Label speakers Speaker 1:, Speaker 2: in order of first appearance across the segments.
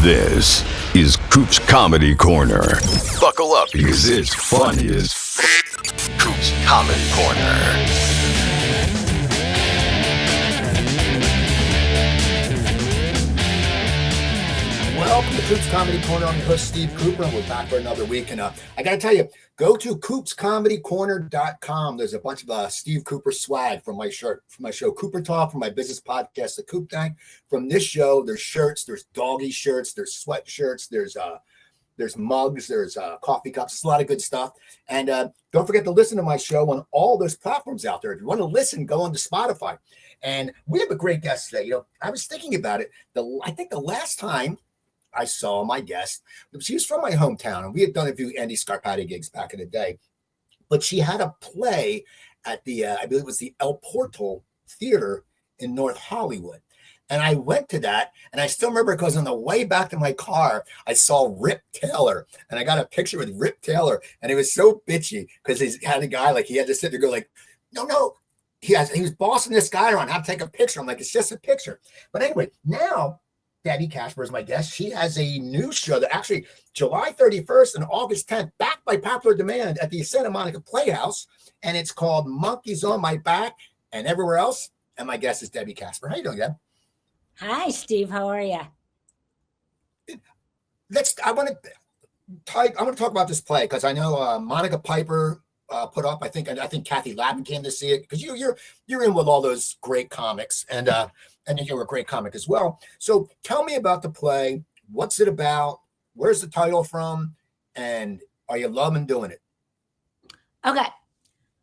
Speaker 1: This is Coop's Comedy Corner. Buckle up because it's funny as Coop's Comedy Corner.
Speaker 2: Welcome to Coop's Comedy Corner. I'm your host, Steve Cooper, and we're back for another week. And I got to tell you, go to coopscomedycorner.com. There's a bunch of Steve Cooper swag from my shirt, from my show Cooper Talk, from my business podcast, The Coop Tank. From this show, there's shirts, there's doggy shirts, there's sweatshirts, there's mugs, there's coffee cups. It's a lot of good stuff. And don't forget to listen to my show on all those platforms out there. If you want to listen, go on to Spotify. And we have a great guest today. You know, I was thinking about it. I think the last time I saw my guest, she was from my hometown, and we had done a few Andy Scarpati gigs back in the day. But she had a play at the, I believe it was the El Portal Theater in North Hollywood. And I went to that, and I still remember because on the way back to my car, I saw Rip Taylor, and I got a picture with Rip Taylor, and it was so bitchy because he had a guy, like, he had to sit there go like, no. He was bossing this guy around, have to take a picture. I'm like, it's just a picture. But anyway, now Debbie Kasper is my guest. She has a new show that actually July 31st and August 10th, backed by popular demand at the Santa Monica Playhouse. And it's called Monkeys on My Back and Everywhere Else. And my guest is Debbie Kasper. How you doing, Deb?
Speaker 3: Hi, Steve. How are you?
Speaker 2: I want to talk about this play because I know Monica Piper put up. I think Kathy Lavin came to see it because you're in with all those great comics, and you're a great comic as well. So tell me about the play. What's it about? Where's the title from? And are you loving doing it?
Speaker 3: Okay.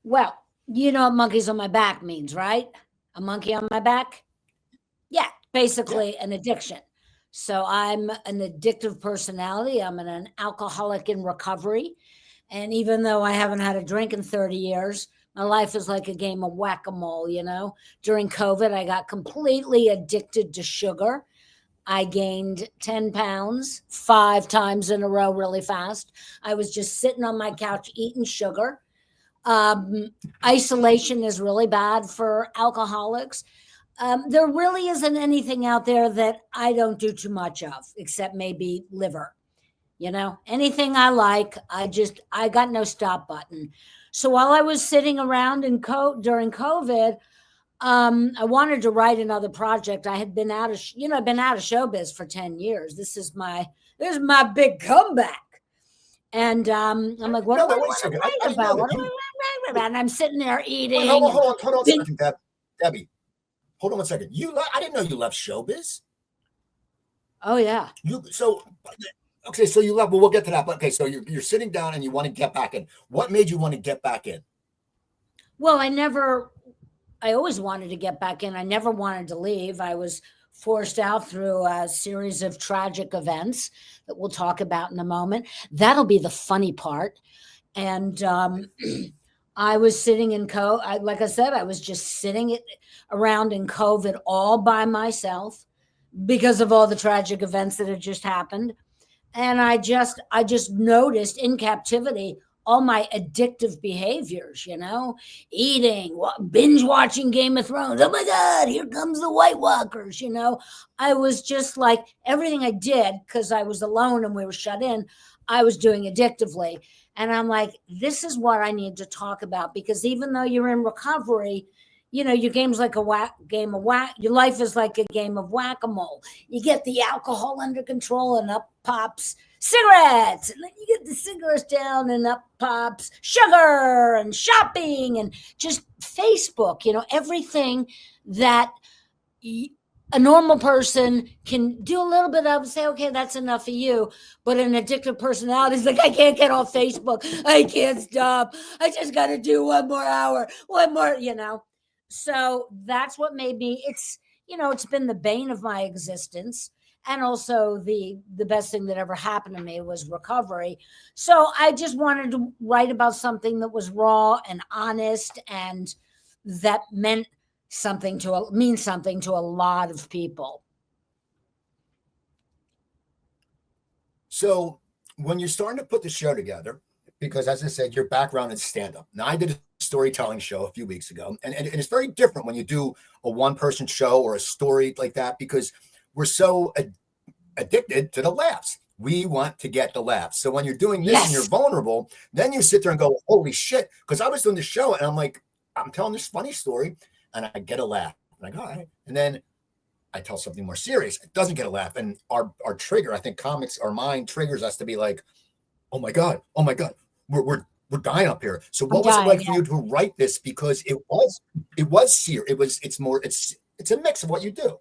Speaker 3: Well, you know what monkeys on my back means, right? A monkey on my back? Yeah, basically an addiction. So I'm an addictive personality. I'm an alcoholic in recovery. And even though I haven't had a drink in 30 years, my life is like a game of whack-a-mole, you know. During COVID, I got completely addicted to sugar. I gained 10 pounds 5 times in a row really fast. I was just sitting on my couch eating sugar. Isolation is really bad for alcoholics. There really isn't anything out there that I don't do too much of, except maybe liver. You know, anything I like, I got no stop button. So while I was sitting around during COVID, I wanted to write another project. I had been out of Showbiz for 10 years. This is my big comeback. And I'm like, what do I want to write about? What do I want to write about? And I'm sitting there eating.
Speaker 2: Hold on a second, Debbie. Hold on one second. I didn't know you left Showbiz.
Speaker 3: Oh yeah.
Speaker 2: Okay, so you left. Well, we'll get to that. But okay, so you're sitting down and you want to get back in. What made you want to get back in?
Speaker 3: Well, I always wanted to get back in. I never wanted to leave. I was forced out through a series of tragic events that we'll talk about in a moment. That'll be the funny part. And I was sitting in like I said, I was just sitting around in COVID all by myself because of all the tragic events that had just happened. And I just noticed in captivity all my addictive behaviors, you know, eating, binge watching Game of Thrones. Oh my God, here comes the White Walkers, you know. I was just like everything I did because I was alone and we were shut in, I was doing addictively. And I'm like, this is what I need to talk about because even though you're in recovery, you know, your game's like your life is like a game of whack-a-mole. You get the alcohol under control and up pops cigarettes. And then you get the cigarettes down and up pops sugar and shopping and just Facebook, you know, everything that a normal person can do a little bit of and say, okay, that's enough of you. But an addictive personality is like, I can't get off Facebook. I can't stop. I just got to do one more hour, you know. So that's what made me, it's been the bane of my existence. And also the best thing that ever happened to me was recovery. So I just wanted to write about something that was raw and honest and that means something to a lot of people.
Speaker 2: So when you're starting to put the show together, because as I said, your background is stand-up. Now I did a storytelling show a few weeks ago, and it's very different when you do a one-person show or a story like that because we're so addicted to the laughs. We want to get the laughs. So when you're doing this and you're
Speaker 3: Yes.
Speaker 2: vulnerable, then you sit there and go, holy shit. Because I was doing the show and I'm like, I'm telling this funny story and I get a laugh. I'm like, all right. And then I tell something more serious. It doesn't get a laugh. And our trigger, I think comics, our mind triggers us to be like, oh my God, we're dying up here. So what was it like for you to write this? Because it was serious. It's a mix of what you do.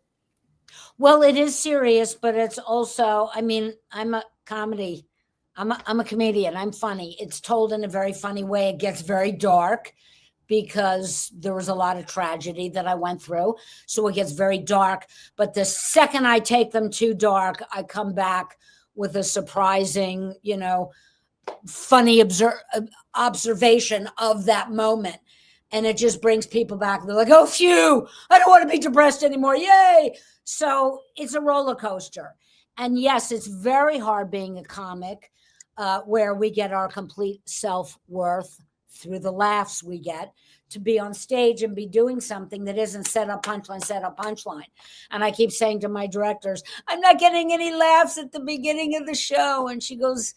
Speaker 3: Well, it is serious, but it's also, I mean, I'm a comedy. I'm a comedian. I'm funny. It's told in a very funny way. It gets very dark because there was a lot of tragedy that I went through. So it gets very dark. But the second I take them too dark, I come back with a surprising, funny observation of that moment. And it just brings people back. They're like, oh, phew, I don't want to be depressed anymore. Yay. So it's a roller coaster. And yes, it's very hard being a comic where we get our complete self-worth through the laughs we get, to be on stage and be doing something that isn't set up punchline. And I keep saying to my directors, I'm not getting any laughs at the beginning of the show. And she goes,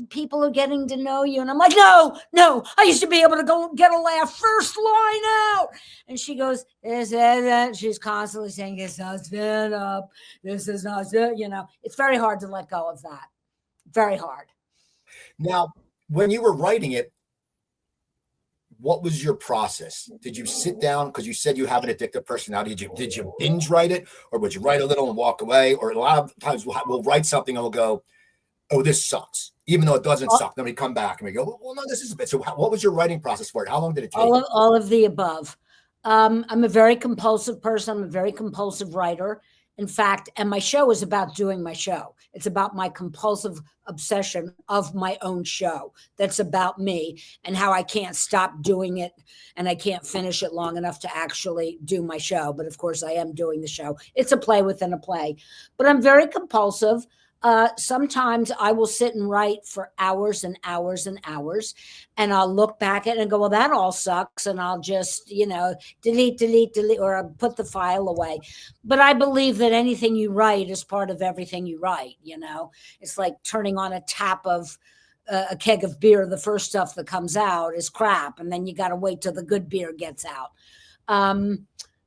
Speaker 3: people are getting to know you. And I'm like, no, I used to be able to go get a laugh first line out. And she goes, she's constantly saying, it's not stand up. This is not, it's very hard to let go of that. Very hard.
Speaker 2: Now, when you were writing it, what was your process? Did you sit down? Because you said you have an addictive personality. Did you binge write it? Or would you write a little and walk away? Or a lot of times we'll write something and we'll go, oh, this sucks. Even though it doesn't suck. Then we come back and we go, well, no, this is a bit. So what was your writing process for it? How long did it take?
Speaker 3: All of the above. I'm a very compulsive person. I'm a very compulsive writer. In fact, and my show is about doing my show. It's about my compulsive obsession of my own show. That's about me and how I can't stop doing it and I can't finish it long enough to actually do my show. But of course, I am doing the show. It's a play within a play. But I'm very compulsive. Sometimes I will sit and write for hours and hours and hours, and I'll look back at it and go, well, that all sucks. And I'll just, delete, or I'll put the file away. But I believe that anything you write is part of everything you write. It's like turning on a tap of a keg of beer. The first stuff that comes out is crap. And then you got to wait till the good beer gets out.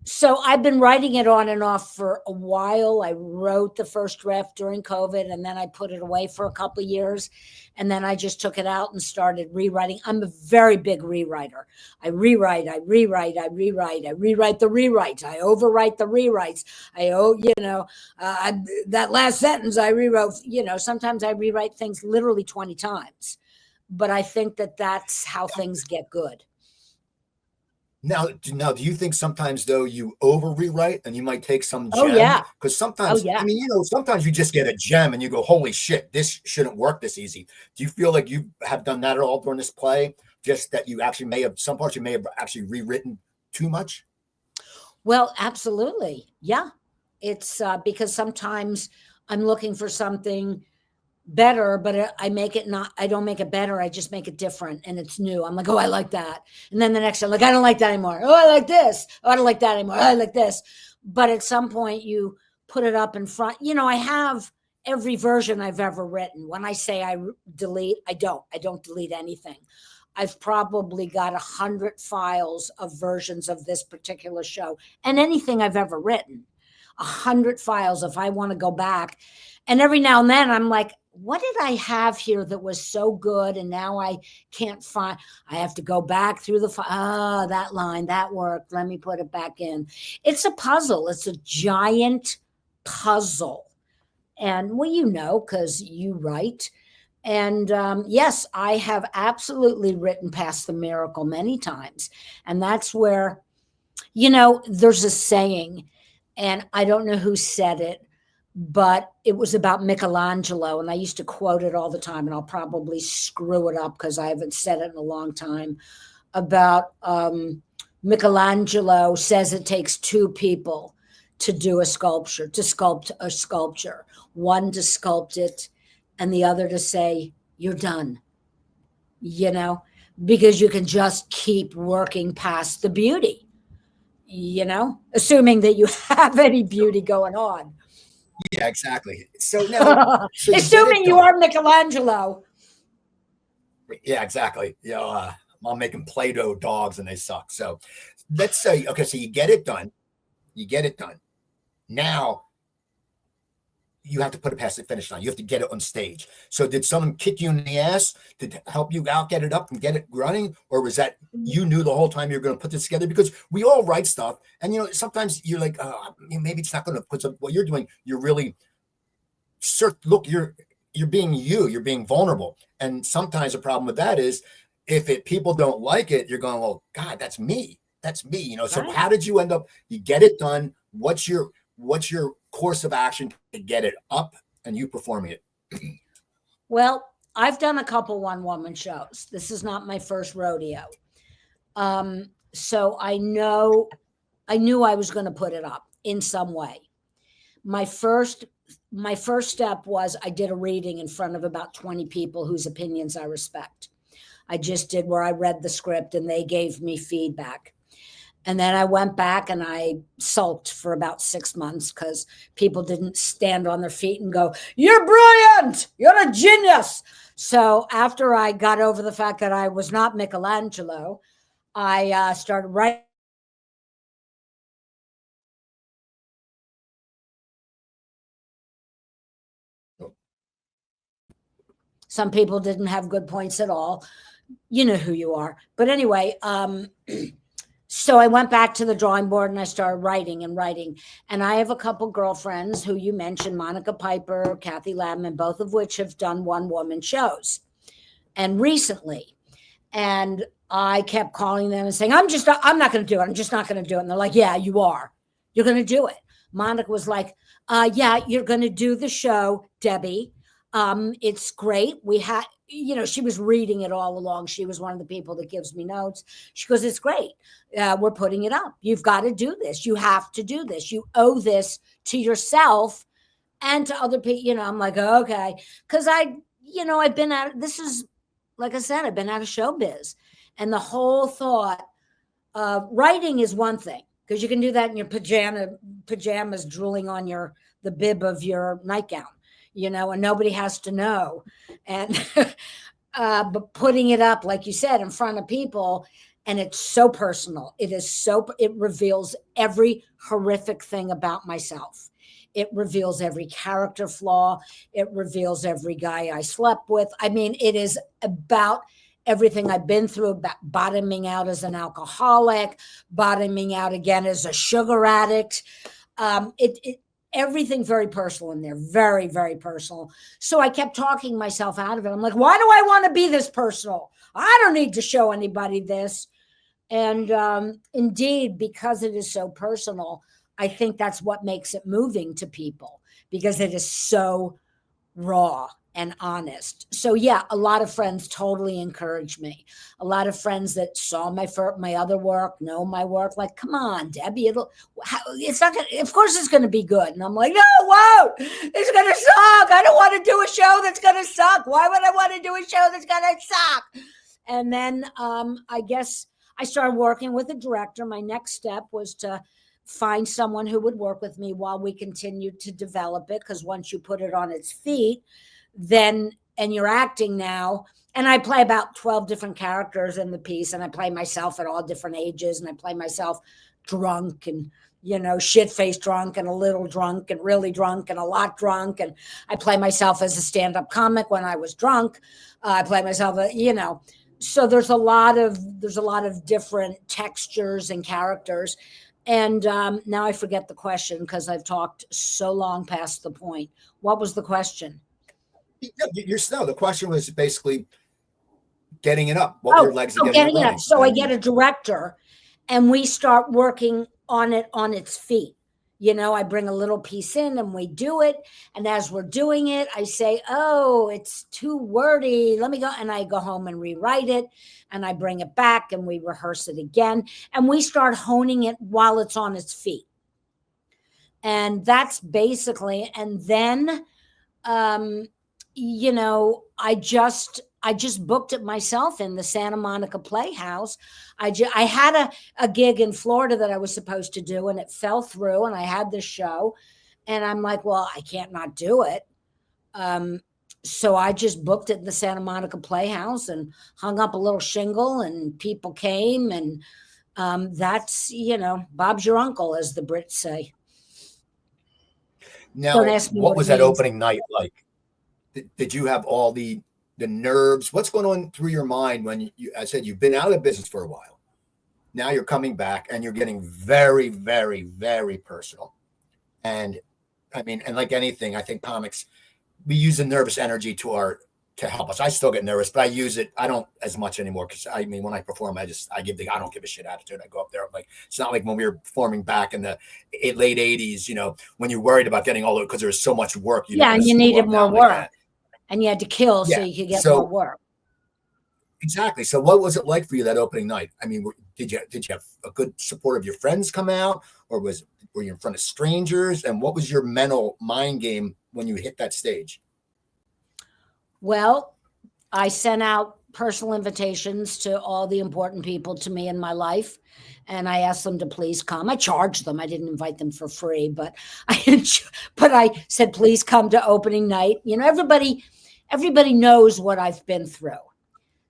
Speaker 3: So I've been writing it on and off for a while. I wrote the first draft during COVID, and then I put it away for a couple of years. And then I just took it out and started rewriting. I'm a very big rewriter. I rewrite the rewrites. I overwrite the rewrites. That last sentence I rewrote, sometimes I rewrite things literally 20 times. But I think that that's how things get good.
Speaker 2: Now, do you think sometimes, though, you over rewrite and you might take some gem?
Speaker 3: Oh, yeah.
Speaker 2: Because sometimes, sometimes you just get a gem and you go, holy shit, this shouldn't work this easy. Do you feel like you have done that at all during this play? Just that you actually some parts you may have actually rewritten too much?
Speaker 3: Well, absolutely. Yeah. It's because sometimes I'm looking for something better, but I don't make it better. I just make it different and it's new. I'm like, oh, I like that. And then the next time, like, I don't like that anymore. Oh, I like this. Oh, I don't like that anymore. I like this. But at some point you put it up in front. I have every version I've ever written. When I say I delete, I don't delete anything. I've probably got 100 files of versions of this particular show and anything I've ever written. 100 files if I want to go back. And every now and then I'm like, what did I have here that was so good? And now I can't find, I have to go back through the file. That line, that worked. Let me put it back in. It's a puzzle. It's a giant puzzle. And because you write. And yes, I have absolutely written past the miracle many times. And that's where, there's a saying, and I don't know who said it, but it was about Michelangelo. And I used to quote it all the time, and I'll probably screw it up because I haven't said it in a long time, about Michelangelo says it takes two people to do a sculpture, to sculpt a sculpture, one to sculpt it and the other to say, you're done, because you can just keep working past the beauty, assuming that you have any beauty going on.
Speaker 2: Yeah, exactly. So now, so you get it
Speaker 3: Assuming you
Speaker 2: done.
Speaker 3: are Michelangelo.
Speaker 2: Yeah, exactly. I'm making Play-Doh dogs and they suck. So let's say, okay, so you get it done. You get it done. Now you have to put it past the finish line. You have to get it on stage. So did someone kick you in the ass to help you out, get it up and get it running? Or was that you knew the whole time you were going to put this together? Because we all write stuff. And, sometimes you're like, maybe it's not going to put some, what you're doing. You're really, look, you're being you're being vulnerable. And sometimes the problem with that is if people don't like it, you're going, well, God, that's me. That's me. So
Speaker 3: Right.
Speaker 2: how did you end up, you get it done? What's your course of action to get it up and you performing it?
Speaker 3: Well, I've done a couple one-woman shows. This is not my first rodeo. So I knew I was going to put it up in some way. My first step was I did a reading in front of about 20 people whose opinions I respect. I just did where I read the script and they gave me feedback. And then I went back and I sulked for about 6 months because people didn't stand on their feet and go, "You're brilliant. You're a genius." So after I got over the fact that I was not Michelangelo, I started writing. Some people didn't have good points at all. You know who you are. But anyway, so I went back to the drawing board and I started writing. And I have a couple girlfriends who you mentioned, Monica Piper, Kathy Ladman, both of which have done one-woman shows. And recently, and I kept calling them and saying, I'm not going to do it. I'm just not going to do it. And they're like, yeah, you are. You're going to do it. Monica was like, yeah, you're going to do the show, Debbie. It's great. We had, she was reading it all along. She was one of the people that gives me notes. She goes, it's great. We're putting it up. You've got to do this. You have to do this. You owe this to yourself and to other people. I'm like, okay. Cause I've been this is, like I said, I've been out of showbiz, and the whole thought of writing is one thing because you can do that in your pajamas drooling on the bib of your nightgown, and nobody has to know. And but putting it up, like you said, in front of people, and it's so personal. It reveals every horrific thing about myself. It reveals every character flaw. It reveals every guy I slept with. I mean, it is about everything I've been through, about bottoming out as an alcoholic, bottoming out again as a sugar addict. Everything very personal in there, very, very personal. So I kept talking myself out of it. I'm like, why do I want to be this personal? I don't need to show anybody this. And indeed, because it is so personal, I think that's what makes it moving to people, because it is so raw and honest. So yeah, a lot of friends totally encouraged me. A lot of friends that saw my other work, know my work, like, come on, Debbie, it's not gonna, of course it's going to be good. And I'm like, no, whoa, it's going to suck. I don't want to do a show that's going to suck. Why would I want to do a show that's going to suck? And then I guess I started working with a director. My next step was to find someone who would work with me while we continued to develop it. Because once you put it on its feet, and you're acting now, and I play about 12 different characters in the piece, and I play myself at all different ages, and I play myself drunk and, shit-faced drunk and a little drunk and really drunk and a lot drunk. And I play myself as a stand-up comic when I was drunk. I play myself, so there's a lot of different textures and characters. And now I forget the question because I've talked so long past the point. What was the question?
Speaker 2: The question was basically getting it up. What were your legs of getting it up?
Speaker 3: So I get a director and we start working on it on its feet. I bring a little piece in and we do it. And as we're doing it, I say, oh, it's too wordy. Let me go. And I go home and rewrite it. And I bring it back and we rehearse it again. And we start honing it while it's on its feet. And that's basically, and then, I just booked it myself in the Santa Monica Playhouse. I had a gig in Florida that I was supposed to do, and it fell through, and I had this show. And I'm like, well, I can't not do it. So I just booked it in the Santa Monica Playhouse and hung up a little shingle, and people came, and that's, Bob's your uncle, as the Brits say.
Speaker 2: Now,
Speaker 3: Don't ask me
Speaker 2: what
Speaker 3: what
Speaker 2: was
Speaker 3: it
Speaker 2: that
Speaker 3: means.
Speaker 2: opening night like? Did you have all the nerves? What's going on through your mind when I said you've been out of the business for a while. Now you're coming back and you're getting very, very, very personal. And I mean, and like anything, I think comics, we use the nervous energy to help us. I still get nervous, but I use it. I don't as much anymore, because I mean, when I perform, I don't give a shit attitude. I go up there, I'm like, it's not like when we were performing back in the late 80s, when you're worried about getting all the, because there was so much work.
Speaker 3: Yeah, and you needed more work, and you had to kill so you could get more work.
Speaker 2: Exactly. So what was it like for you that opening night? I mean, did you have a good support of your friends come out, or were you in front of strangers? And what was your mental mind game when you hit that stage?
Speaker 3: Well, I sent out personal invitations to all the important people to me in my life, and I asked them to please come. I charged them. I didn't invite them for free, but I said, please come to opening night. Everybody knows what I've been through.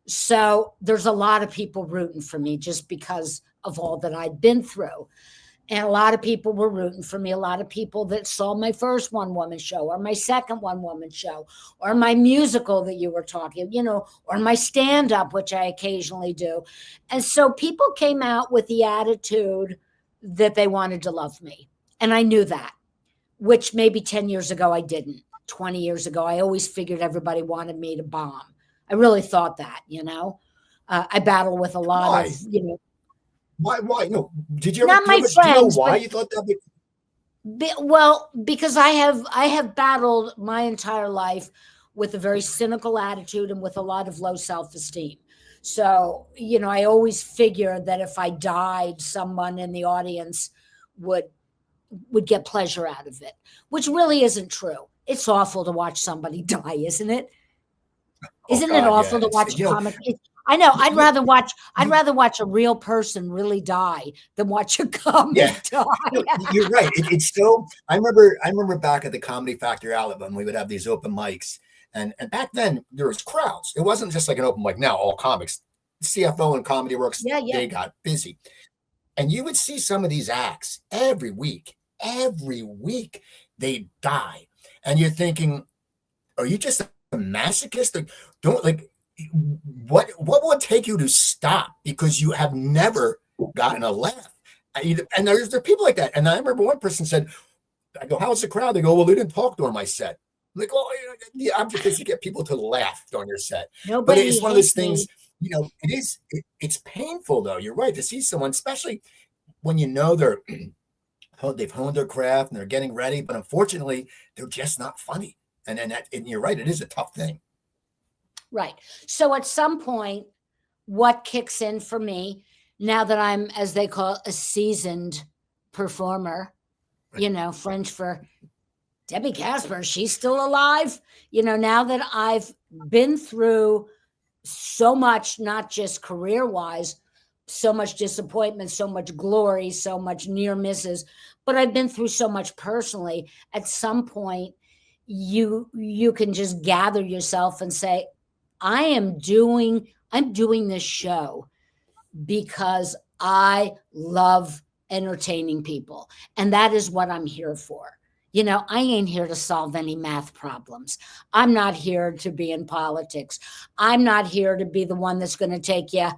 Speaker 3: So there's a lot of people rooting for me just because of all that I'd been through. And a lot of people were rooting for me. A lot of people that saw my first one-woman show, or my second one-woman show, or my musical that you were talking, or my stand-up, which I occasionally do. And so people came out with the attitude that they wanted to love me. And I knew that, which maybe 10 years ago I didn't. 20 years ago, I always figured everybody wanted me to bomb. I really thought that, I battle with a lot of,
Speaker 2: Why? No. Did you
Speaker 3: not
Speaker 2: ever,
Speaker 3: my
Speaker 2: do
Speaker 3: friends,
Speaker 2: you know why you thought that?
Speaker 3: Well, because I have battled my entire life with a very cynical attitude and with a lot of low self-esteem. So, I always figured that if I died, someone in the audience would get pleasure out of it, which really isn't true. It's awful to watch somebody die, isn't it? Isn't it awful to watch a comic? I know. I'd rather watch a real person really die than watch a comic die.
Speaker 2: You're right. It's so. I remember back at the Comedy Factory outlet when we would have these open mics, and back then there was crowds. It wasn't just like an open mic. Now all comics, CFO and Comedy Works, they got busy, and you would see some of these acts every week. Every week they die, and you're thinking, are you just a masochist? What would take you to stop because you have never gotten a laugh? And there are people like that. And I remember one person said, I go, how's the crowd? They go, well, they didn't talk during my set. I'm like, well, the object is to get people to laugh during your set. But it's one of those things, it's painful though. You're right, to see someone, especially when they've honed their craft and they're getting ready, but unfortunately they're just not funny. And you're right, it is a tough thing.
Speaker 3: Right. So at some point, what kicks in for me, now that I'm, as they call it, a seasoned performer, French for Debbie Kasper, she's still alive. Now that I've been through so much, not just career-wise, so much disappointment, so much glory, so much near misses, but I've been through so much personally. At some point, you can just gather yourself and say, I'm doing this show because I love entertaining people. And that is what I'm here for. I ain't here to solve any math problems. I'm not here to be in politics. I'm not here to be the one that's going to take you,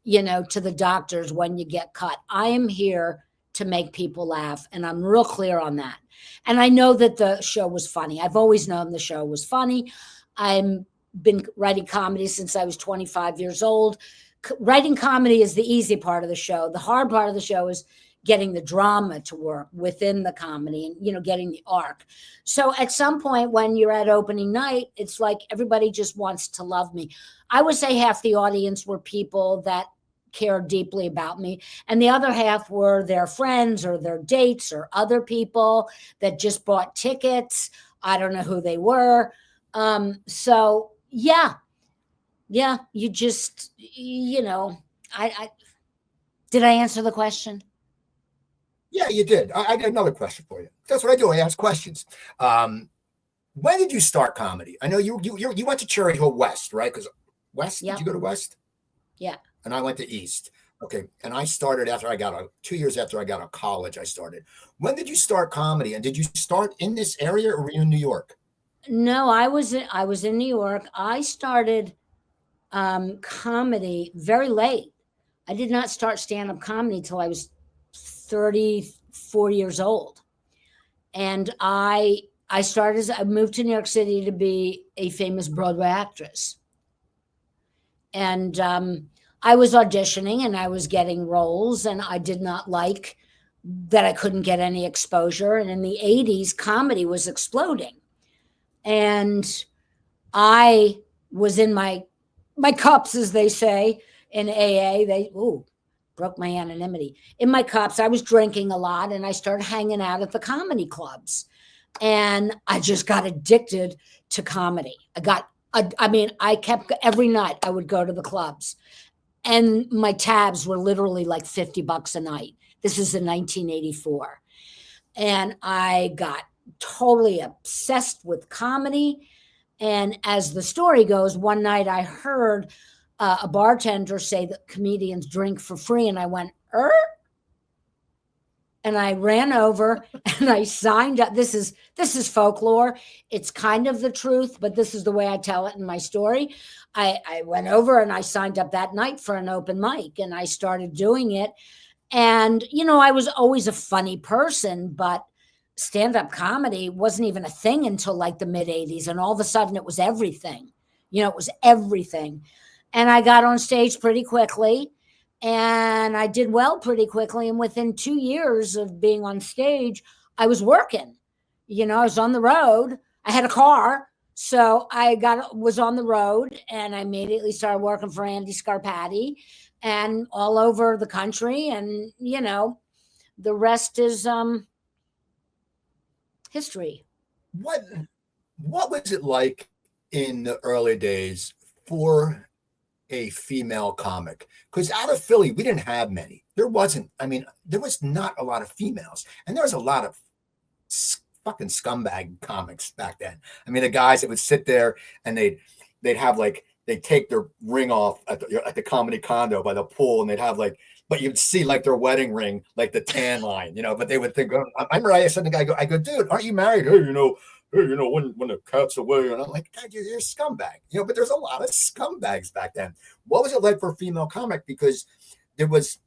Speaker 3: to the doctors when you get cut. I am here to make people laugh. And I'm real clear on that. And I know that the show was funny. I've always known the show was funny. I'm been writing comedy since I was 25 years old. Writing comedy is the easy part of the show. The hard part of the show is getting the drama to work within the comedy and, getting the arc. So at some point when you're at opening night, it's like everybody just wants to love me. I would say half the audience were people that care deeply about me, and the other half were their friends or their dates or other people that just bought tickets. I don't know who they were. So yeah, you just, I did I answer the question?
Speaker 2: Yeah, you did. I got another question for you. That's what I do. I ask questions. When did you start comedy? I know you went to Cherry Hill West, right? Because West,
Speaker 3: Yep.
Speaker 2: did you go to West?
Speaker 3: Yeah.
Speaker 2: And I went to East. Okay. And I started after I got 2 years after I got out of college, I started. When did you start comedy? And did you start in this area or were you in New York?
Speaker 3: No, I was in New York. I started comedy very late. I did not start stand-up comedy till I was 34 years old. And I moved to New York City to be a famous Broadway actress. And I was auditioning and I was getting roles, and I did not like that I couldn't get any exposure. And in the 80s, comedy was exploding. And I was in my cups, as they say in AA. They broke my anonymity. In my cups, I was drinking a lot, and I started hanging out at the comedy clubs. And I just got addicted to comedy. I kept every night I would go to the clubs, and my tabs were literally like $50 a night. This is in 1984. And I got totally obsessed with comedy. And as the story goes, one night I heard a bartender say that comedians drink for free. And I went, and I ran over and I signed up. This is folklore. It's kind of the truth, but this is the way I tell it in my story. I went over and I signed up that night for an open mic, and I started doing it. And, I was always a funny person, but stand-up comedy wasn't even a thing until like the mid-'80s. And all of a sudden it was everything. It was everything. And I got on stage pretty quickly. And I did well pretty quickly. And within 2 years of being on stage, I was working. I was on the road. I had a car. So I was on the road, and I immediately started working for Andy Scarpati and all over the country. And, the rest is history.
Speaker 2: What was it like in the early days for a female comic? Because out of Philly, we didn't have many. There was not a lot of females, and there was a lot of fucking scumbag comics back then. The guys that would sit there and they'd have they'd take their ring off at the comedy condo by the pool, and they'd have but you'd see their wedding ring, the tan line, but they would think, I remember I said to the guy, I go, dude, aren't you married? Hey, when the cat's away. And I'm like, God, you're a scumbag, but there's a lot of scumbags back then. What was it like for a female comic? Because that was,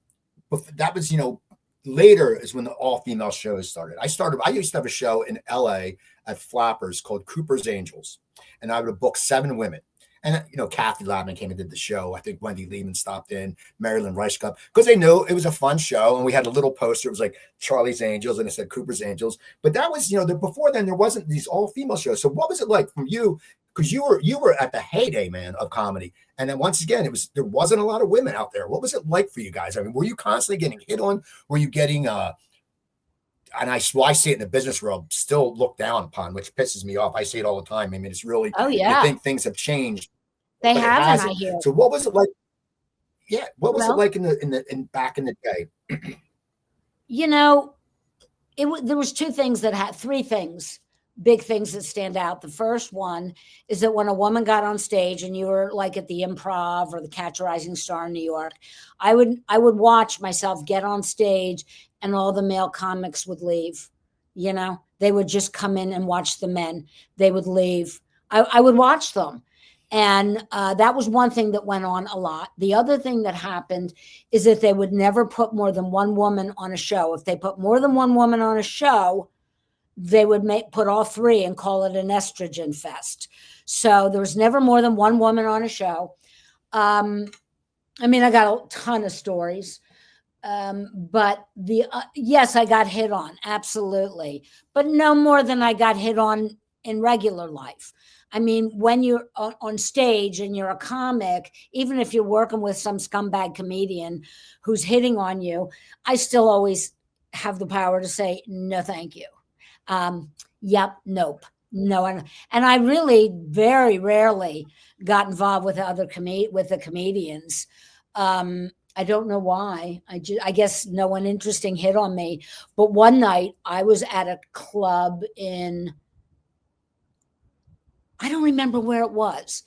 Speaker 2: later is when the all-female shows started. I used to have a show in LA at Flappers called Cooper's Angels. And I would book 7 women. And, Kathy Ladman came and did the show. I think Wendy Lehman stopped in, Marilyn Rice Cup, because they knew it was a fun show. And we had a little poster. It was like Charlie's Angels, and it said Cooper's Angels. But that was, before then, there wasn't these all-female shows. So what was it like from you? Because you were at the heyday, man, of comedy. And then once again, there wasn't a lot of women out there. What was it like for you guys? Were you constantly getting hit on? Were you getting and I see it in the business world, still looked down upon, which pisses me off. I see it all the time. It's really,
Speaker 3: oh yeah,
Speaker 2: you think things have changed.
Speaker 3: They haven't, I hear.
Speaker 2: So what was it like? Yeah, what was it like in back in the day?
Speaker 3: There was 2 things that 3 things, big things that stand out. The first one is that when a woman got on stage and you were like at the Improv or the Catch a Rising Star in New York, I would watch myself get on stage, and all the male comics would leave. They would just come in and watch the men. They would leave. I would watch them. And that was one thing that went on a lot. The other thing that happened is that they would never put more than 1 woman on a show. If they put more than 1 woman on a show, they would put all 3 and call it an estrogen fest. So there was never more than 1 woman on a show. I got a ton of stories. But yes, I got hit on, absolutely. But no more than I got hit on in regular life. When you're on stage and you're a comic, even if you're working with some scumbag comedian who's hitting on you, I still always have the power to say, no, thank you. Yep, nope, no. And I really very rarely got involved with the comedians. I don't know why. I guess no one interesting hit on me. But one night I was at a club I don't remember where it was,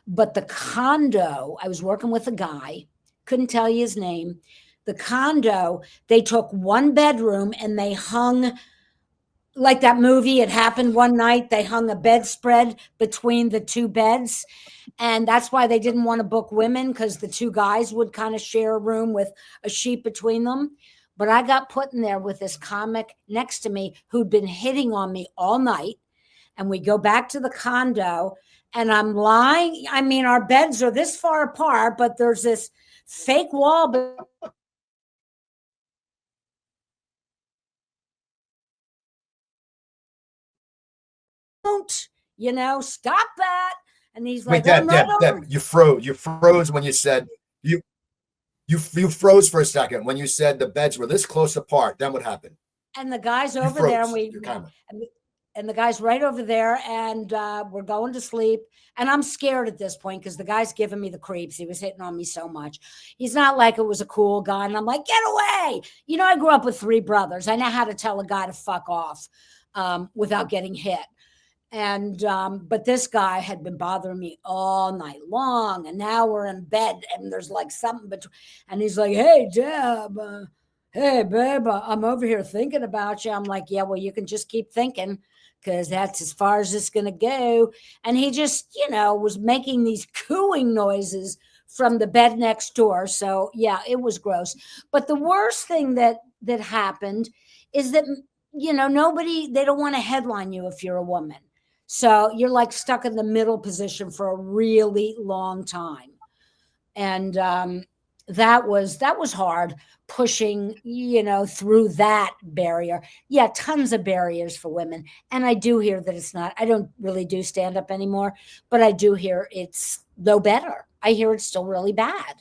Speaker 3: but the condo, I was working with a guy, couldn't tell you his name. The condo, they took one bedroom and they hung, like that movie, It Happened One Night, they hung a bedspread between the two beds. And that's why they didn't want to book women, because the two guys would kind of share a room with a sheet between them. But I got put in there with this comic next to me who'd been hitting on me all night. And we go back to the condo and I'm lying. I mean, our beds are this far apart, but there's this fake wall. Don't, stop that. And he's like,
Speaker 2: Wait, Deb, you froze. You froze when you said you froze for a second when you said the beds were this close apart. Then what happened?
Speaker 3: And the guy's over there, and the guy's right over there, and we're going to sleep. And I'm scared at this point because the guy's giving me the creeps. He was hitting on me so much. He's not like it was a cool guy. And I'm like, get away. I grew up with 3 brothers. I know how to tell a guy to fuck off without getting hit. And but this guy had been bothering me all night long, and now we're in bed and there's like something between, and he's like, hey Deb, hey babe, I'm over here thinking about you. I'm like, yeah, well, you can just keep thinking, because that's as far as it's gonna go. And he just was making these cooing noises from the bed next door. So yeah, it was gross. But the worst thing that happened is that nobody, they don't want to headline you if you're a woman. So you're like stuck in the middle position for a really long time. And that was hard, pushing, through that barrier. Yeah, tons of barriers for women. And I do hear that I don't really do stand up anymore, but I do hear it's no better. I hear it's still really bad.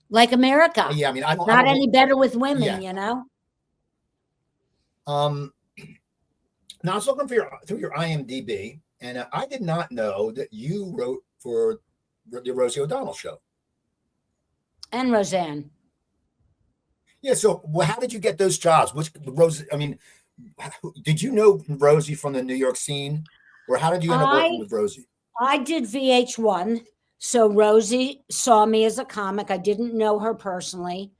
Speaker 3: Like America.
Speaker 2: Yeah, I mean,
Speaker 3: not any better with women,
Speaker 2: Now I was looking through your IMDb, and I did not know that you wrote for the Rosie O'Donnell show.
Speaker 3: And Roseanne.
Speaker 2: Yeah. So how did you get those jobs? Did you know Rosie from the New York scene, or how did you end up working with Rosie?
Speaker 3: I did VH1. So Rosie saw me as a comic. I didn't know her personally.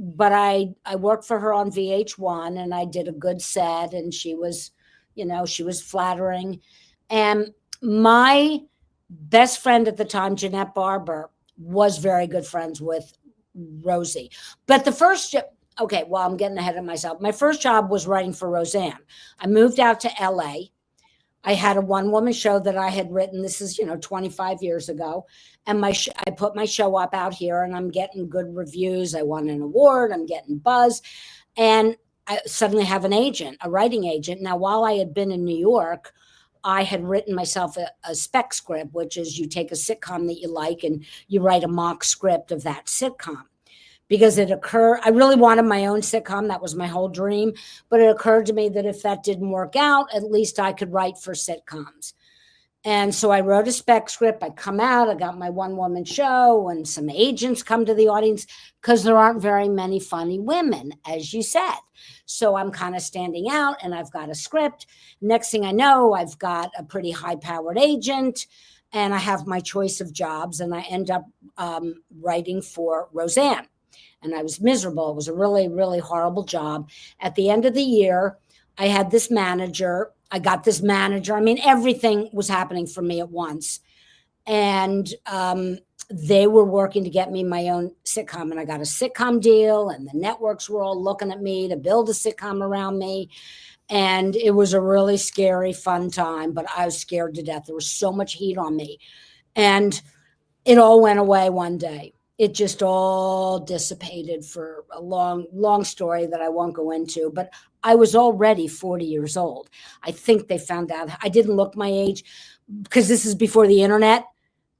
Speaker 3: But I worked for her on VH1, and I did a good set, and she was flattering. And my best friend at the time, Jeanette Barber, was very good friends with Rosie. But I'm getting ahead of myself. My first job was writing for Roseanne. I moved out to LA. I had a one-woman show that I had written. This is, 25 years ago. And I put my show up out here, and I'm getting good reviews. I won an award. I'm getting buzz. And I suddenly have a writing agent. Now, while I had been in New York, I had written myself a spec script, which is you take a sitcom that you like and you write a mock script of that sitcom. Because I really wanted my own sitcom. That was my whole dream. But it occurred to me that if that didn't work out, at least I could write for sitcoms. And so I wrote a spec script. I come out, I got my one-woman show, and some agents come to the audience because there aren't very many funny women, as you said. So I'm kind of standing out, and I've got a script. Next thing I know, I've got a pretty high-powered agent, and I have my choice of jobs, and I end up writing for Roseanne. And I was miserable. It was a really, really horrible job. At the end of the year, I had this manager. I got this manager. I mean, everything was happening for me at once. And they were working to get me my own sitcom. And I got a sitcom deal, and the networks were all looking at me to build a sitcom around me. And it was a really scary, fun time, but I was scared to death. There was so much heat on me. And it all went away one day. It just all dissipated for a long, long story that I won't go into. But I was already 40 years old. I think they found out. I didn't look my age because this is before the internet.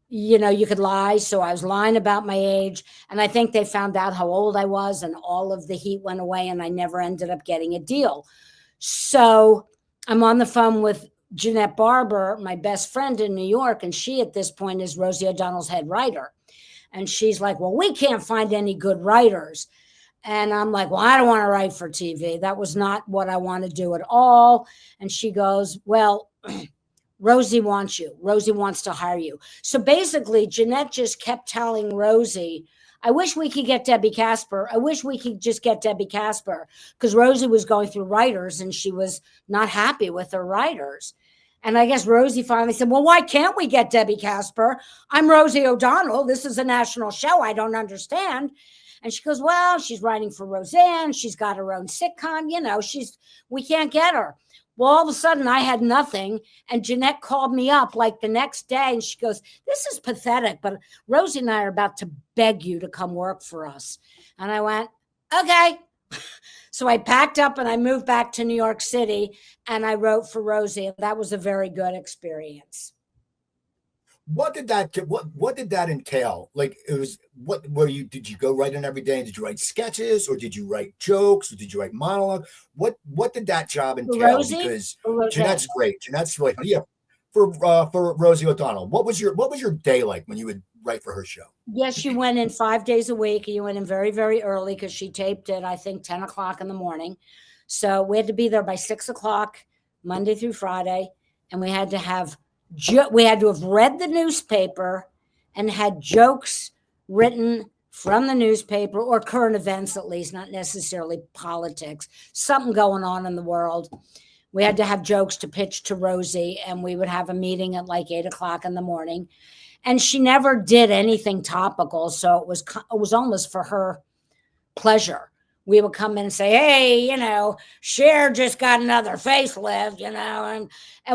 Speaker 3: You could lie. So I was lying about my age. And I think they found out how old I was, and all of the heat went away, and I never ended up getting a deal. So I'm on the phone with Jeanette Barber, my best friend in New York. And she, at this point, is Rosie O'Donnell's head writer. And she's like, well, we can't find any good writers. And I'm like, well, I don't want to write for TV. That was not what I want to do at all. And she goes, well, Rosie wants you. Rosie wants to hire you. So basically, Jeanette just kept telling Rosie, I wish we could get Debbie Kasper. I wish we could just get Debbie Kasper, because Rosie was going through writers and she was not happy with her writers. And I guess Rosie finally said, well, why can't we get Debbie Kasper? I'm Rosie O'Donnell. This is a national show. I don't understand. And she goes, well, she's writing for Roseanne. She's got her own sitcom. We can't get her. Well, all of a sudden I had nothing. And Jeanette called me up like the next day and she goes, this is pathetic, but Rosie and I are about to beg you to come work for us. And I went, okay. So I packed up and I moved back to New York City and I wrote for Rosie. And that was a very good experience.
Speaker 2: What did that entail? Like, did you go writing every day? Did you write sketches or did you write jokes or did you write monologue? What did that job entail?
Speaker 3: Rosie?
Speaker 2: Because Jeanette's great. Jeanette's like, yeah, for Rosie O'Donnell. What was your day like when you would write for her show?
Speaker 3: Yes, you went in 5 days a week. You went in very, very early because she taped it, I think, 10 o'clock in the morning. So we had to be there by 6 o'clock, Monday through Friday. And we had to have read the newspaper and had jokes written from the newspaper or current events, at least, not necessarily politics, something going on in the world. We had to have jokes to pitch to Rosie, and we would have a meeting at like 8 o'clock in the morning. And she never did anything topical, so it was almost for her pleasure. We would come in and say, hey, Cher just got another facelift, and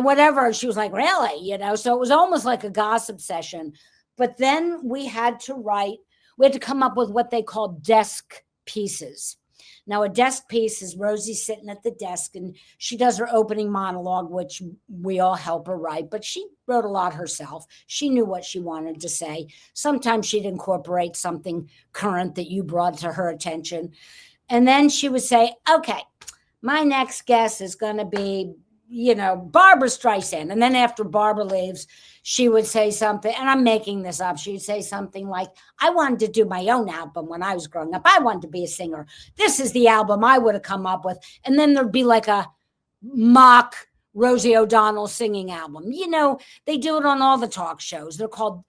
Speaker 3: whatever. And she was like, really? So it was almost like a gossip session. But then we had to come up with what they call desk pieces. Now, a desk piece is Rosie sitting at the desk and she does her opening monologue, which we all help her write, but she wrote a lot herself. She knew what she wanted to say. Sometimes she'd incorporate something current that you brought to her attention. And then she would say, okay, my next guest is going to be, Barbra Streisand. And then after Barbara leaves, she would say something, and I'm making this up. She'd say something like, I wanted to do my own album when I was growing up. I wanted to be a singer. This is the album I would have come up with. And then there'd be like a mock Rosie O'Donnell singing album. They do it on all the talk shows. They're called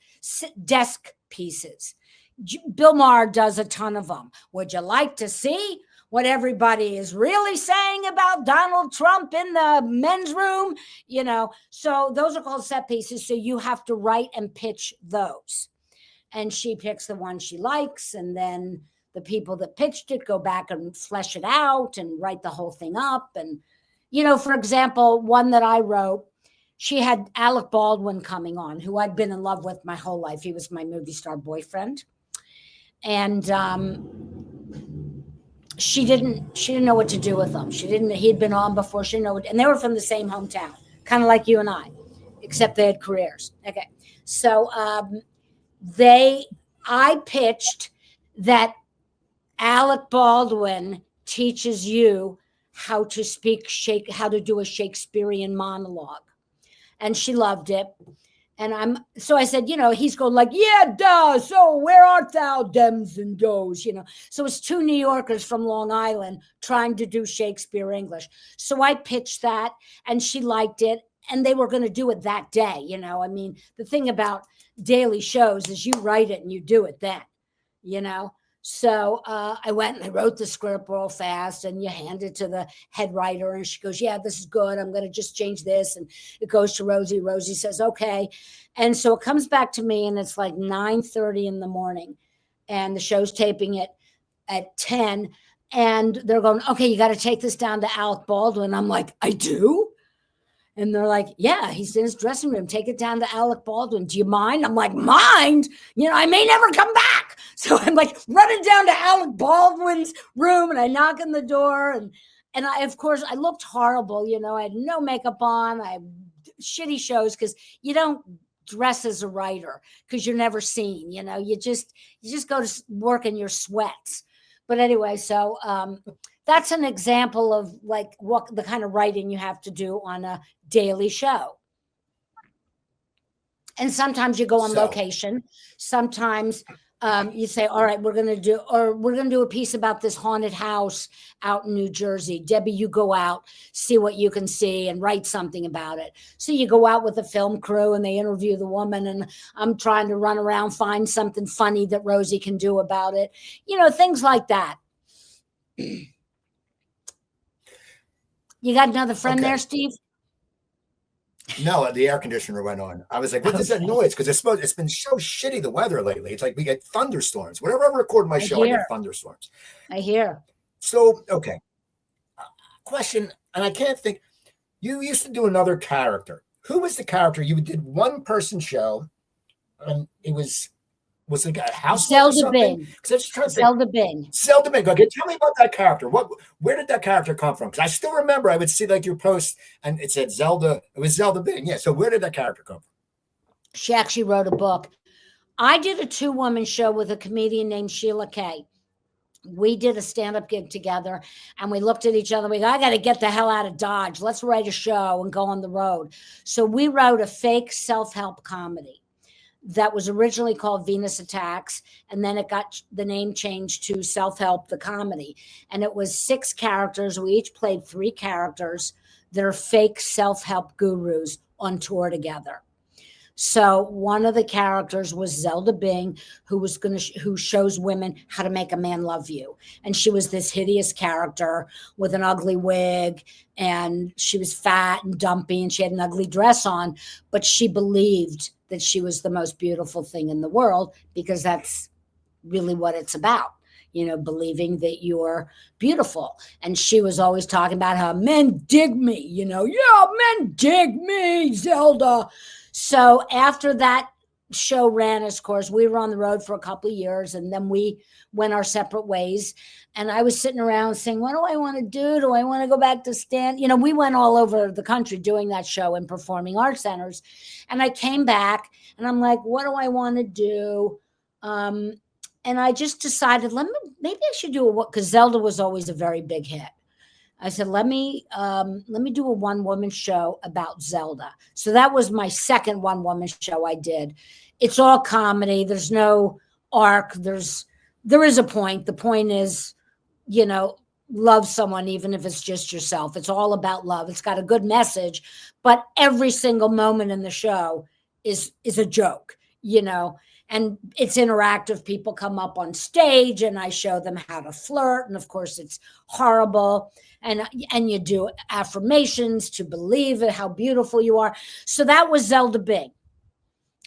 Speaker 3: desk pieces. Bill Maher does a ton of them. Would you like to see what everybody is really saying about Donald Trump in the men's room? So those are called set pieces. So you have to write and pitch those. And she picks the one she likes. And then the people that pitched it go back and flesh it out and write the whole thing up. And, for example, one that I wrote, she had Alec Baldwin coming on, who I'd been in love with my whole life. He was my movie star boyfriend. And she didn't know what to do with them. He'd been on before. She didn't know and they were from the same hometown, kind of like you and I, except they had careers. Okay. So I pitched that Alec Baldwin teaches you how to do a Shakespearean monologue. And she loved it. And so I said, he's going like, yeah, duh. So where art thou, dems and does, So it's two New Yorkers from Long Island trying to do Shakespeare English. So I pitched that and she liked it and they were going to do it that day. The thing about daily shows is you write it and you do it then, So I went and I wrote the script real fast and you hand it to the head writer and she goes, yeah, this is good. I'm going to just change this. And it goes to Rosie. Rosie says, okay. And so it comes back to me and it's like 9:30 in the morning and the show's taping it at 10. And they're going, okay, you got to take this down to Alec Baldwin. I'm like, I do? And they're like, yeah, he's in his dressing room. Take it down to Alec Baldwin. Do you mind? I'm like, mind? I may never come back. So I'm like running down to Alec Baldwin's room and I knock on the door. And I, of course, I looked horrible. I had no makeup on. I had shitty shows because you don't dress as a writer because you're never seen. You just go to work in your sweats. But anyway, so that's an example of like what the kind of writing you have to do on a daily show. And sometimes you go on location. Sometimes You say, all right, we're going to do a piece about this haunted house out in New Jersey. Debbie, you go out, see what you can see and write something about it. So you go out with a film crew and they interview the woman, and I'm trying to run around, find something funny that Rosie can do about it. Things like that. You got another friend there, Steve?
Speaker 2: No, the air conditioner went on. I was like, what is that noise? Because it's been so shitty, the weather lately. It's like we get thunderstorms. Whenever I record my show, I get thunderstorms.
Speaker 3: I hear.
Speaker 2: So, okay. Question, and I can't think. You used to do another character. Who was the character? You did one person show, and it was it a house or something?
Speaker 3: Zelda Bing.
Speaker 2: Zelda Bing. Okay, tell me about that character. Where did that character come from? Because I still remember I would see like your post and it said Zelda. It was Zelda Bing. Yeah. So where did that character come from?
Speaker 3: She actually wrote a book. I did a 2-woman show with a comedian named Sheila Kay. We did a stand-up gig together, and we looked at each other. We go, I got to get the hell out of Dodge. Let's write a show and go on the road. So we wrote a fake self-help comedy that was originally called Venus Attacks, and then it got the name changed to Self-Help, the comedy. And it was 6 characters. We each played 3 characters that are fake self-help gurus on tour together. So one of the characters was Zelda Bing, who shows women how to make a man love you. And she was this hideous character with an ugly wig, and she was fat and dumpy, and she had an ugly dress on, but she believed that she was the most beautiful thing in the world, because that's really what it's about, believing that you're beautiful. And she was always talking about how men dig me, yeah, men dig me, Zelda. So after that show ran its course, we were on the road for a couple of years, and then we went our separate ways. And I was sitting around saying, what do I want to do? Do I want to go back to stand? We went all over the country doing that show in performing arts centers. And I came back and I'm like, what do I want to do? And I just decided, maybe I should do because Zelda was always a very big hit. I said, let me do a 1-woman show about Zelda. So that was my second 1-woman show I did. It's all comedy. There's no arc. There is a point. The point is, love someone, even if it's just yourself. It's all about love. It's got a good message, but every single moment in the show is a joke, and it's interactive. People come up on stage and I show them how to flirt. And of course it's horrible. And you do affirmations to believe it, how beautiful you are. So that was Zelda Bing.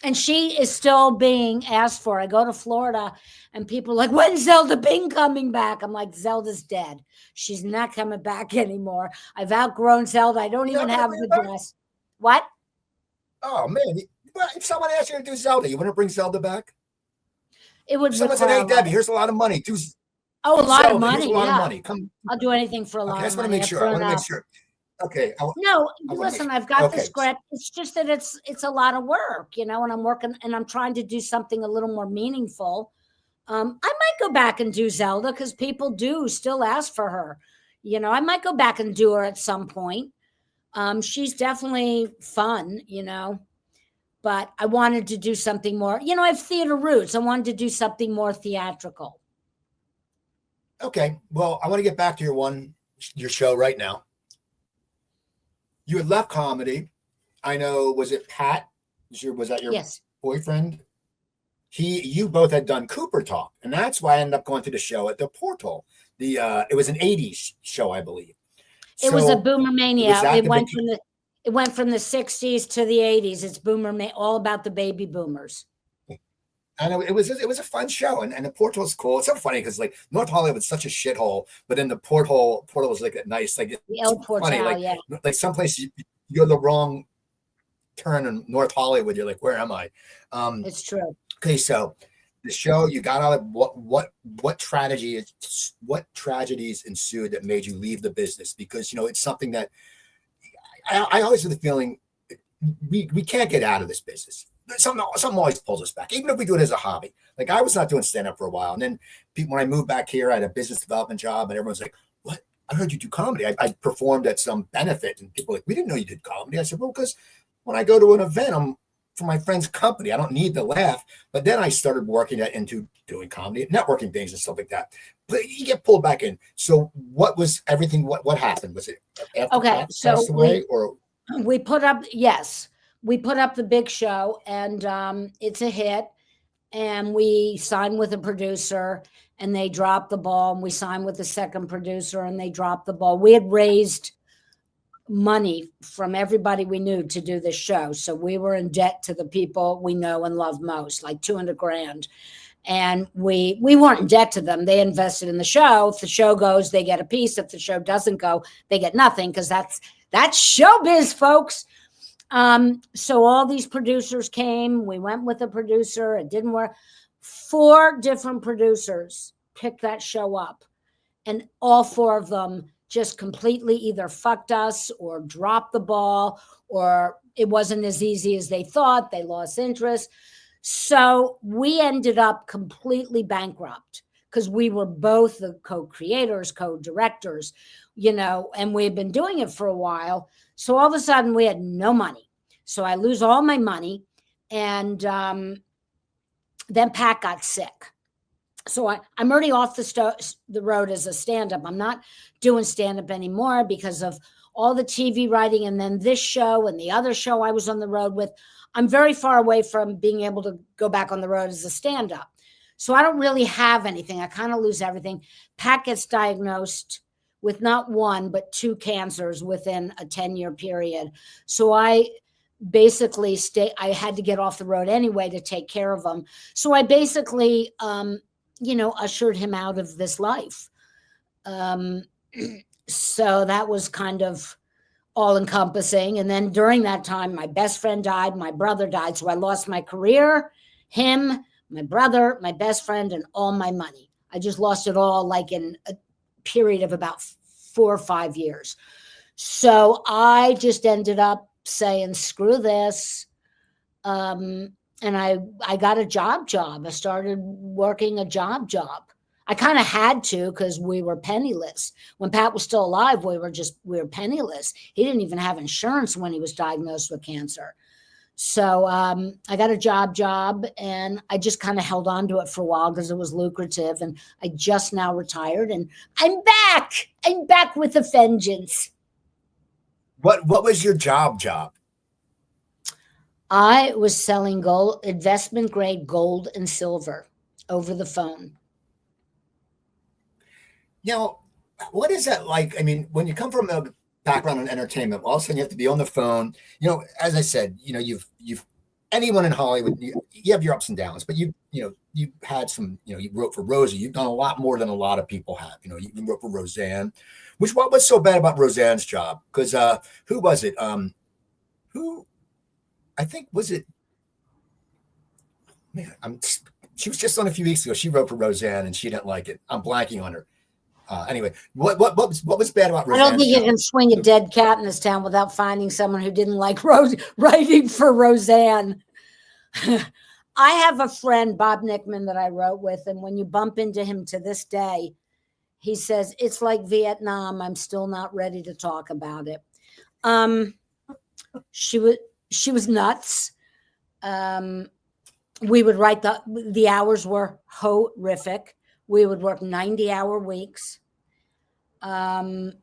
Speaker 3: And she is still being asked for. I go to Florida and people are like, when's Zelda Bing coming back? I'm like, Zelda's dead. She's not coming back anymore. I've outgrown Zelda. I don't even have the dress. What?
Speaker 2: Oh, man. If someone asked you to do Zelda, you wouldn't bring Zelda back?
Speaker 3: It would.
Speaker 2: Someone said, hey, Debbie, here's a lot of money.
Speaker 3: A lot
Speaker 2: Zelda,
Speaker 3: of money.
Speaker 2: Here's a lot of money. Come.
Speaker 3: I'll do anything for a lot of money.
Speaker 2: I just want to make sure. I want to make sure. Okay.
Speaker 3: Listen, I've got the script. It's just that it's a lot of work, and I'm working and I'm trying to do something a little more meaningful. I might go back and do Zelda because people do still ask for her. I might go back and do her at some point. She's definitely fun, but I wanted to do something more. I have theater roots. I wanted to do something more theatrical.
Speaker 2: Okay. Well, I want to get back to your show right now. You had left comedy. I know, was it Pat? Was that your boyfriend? You both had done Cooper Talk, and that's why I ended up going to the show at the Portal. It was an 80s show, I believe.
Speaker 3: It was a boomer mania. It went from the 60s to the 80s. It's all about the baby boomers.
Speaker 2: And it was a fun show, and the Portal is cool. It's so funny because like North Hollywood's such a shithole, but then the Portal was like a nice, like
Speaker 3: the El Portal,
Speaker 2: like some places you go the wrong turn in North Hollywood, you're like, where am I?
Speaker 3: It's true.
Speaker 2: Okay, so the show, you got out of what tragedies ensued that made you leave the business? Because it's something that I always have the feeling we can't get out of this business. Something always pulls us back, even if we do it as a hobby. Like I was not doing stand-up for a while, and then when I moved back here, I had a business development job, and everyone's like, "What? I heard you do comedy." I performed at some benefit, and people were like, "We didn't know you did comedy." I said, "Well, because when I go to an event, I'm for my friend's company. I don't need the laugh. But then I started working into doing comedy, networking things and stuff like that. But you get pulled back in. So what was everything? What happened? Was it after Pat passed away, or
Speaker 3: we put up? Yes, we put up the big show, and it's a hit. And we signed with a producer, and they dropped the ball. And we signed with the second producer, and they dropped the ball. We had raised money from everybody we knew to do this show, so we were in debt to the people we know and love most, like $200,000. And we weren't in debt to them. They invested in the show. If the show goes, they get a piece. If the show doesn't go, they get nothing, because that's showbiz, folks. So all these producers came. We went with a producer. It didn't work. 4 different producers picked that show up, and all 4 of them just completely either fucked us or dropped the ball, or it wasn't as easy as they thought. They lost interest. So we ended up completely bankrupt, because we were both the co-creators, co-directors, and we had been doing it for a while. So all of a sudden we had no money. So I lose all my money. And then Pat got sick. So I'm already off the road as a stand-up. I'm not doing stand-up anymore because of all the TV writing, and then this show and the other show I was on the road with. I'm very far away from being able to go back on the road as a stand-up. So I don't really have anything. I kind of lose everything. Pat gets diagnosed with not 1, but 2 cancers within a 10-year period. So I basically I had to get off the road anyway to take care of him. So I basically, ushered him out of this life. So that was kind of all encompassing. And then during that time, my best friend died, my brother died. So I lost my career, him, my brother, my best friend, and all my money. I just lost it all, like in a period of about 4 or 5 years. So I just ended up saying, screw this. And I got a job. I started working a job. I kind of had to, because we were penniless. When Pat was still alive, we were penniless. He didn't even have insurance when he was diagnosed with cancer. So I got a job, and I just kind of held on to it for a while because it was lucrative. And I just now retired, and I'm back. I'm back with a vengeance.
Speaker 2: What was your job?
Speaker 3: I was selling investment grade gold and silver over the phone.
Speaker 2: What is that like? I mean, when you come from a background in entertainment, all of a sudden you have to be on the phone. As I said, you've anyone in Hollywood, you have your ups and downs, but you had some, you wrote for Rosie. You've done a lot more than a lot of people have. You wrote for Roseanne. What was so bad about Roseanne's job? Because who was it? I think was it? Man, she was just on a few weeks ago. She wrote for Roseanne and she didn't like it. I'm blanking on her. Anyway, what was bad about Roseanne?
Speaker 3: I don't think you can swing a dead cat in this town without finding someone who didn't like writing for Roseanne. I have a friend, Bob Nickman, that I wrote with, and when you bump into him to this day, he says, it's like Vietnam. I'm still not ready to talk about it. She was nuts. We would write the hours were horrific. We would work 90-hour weeks.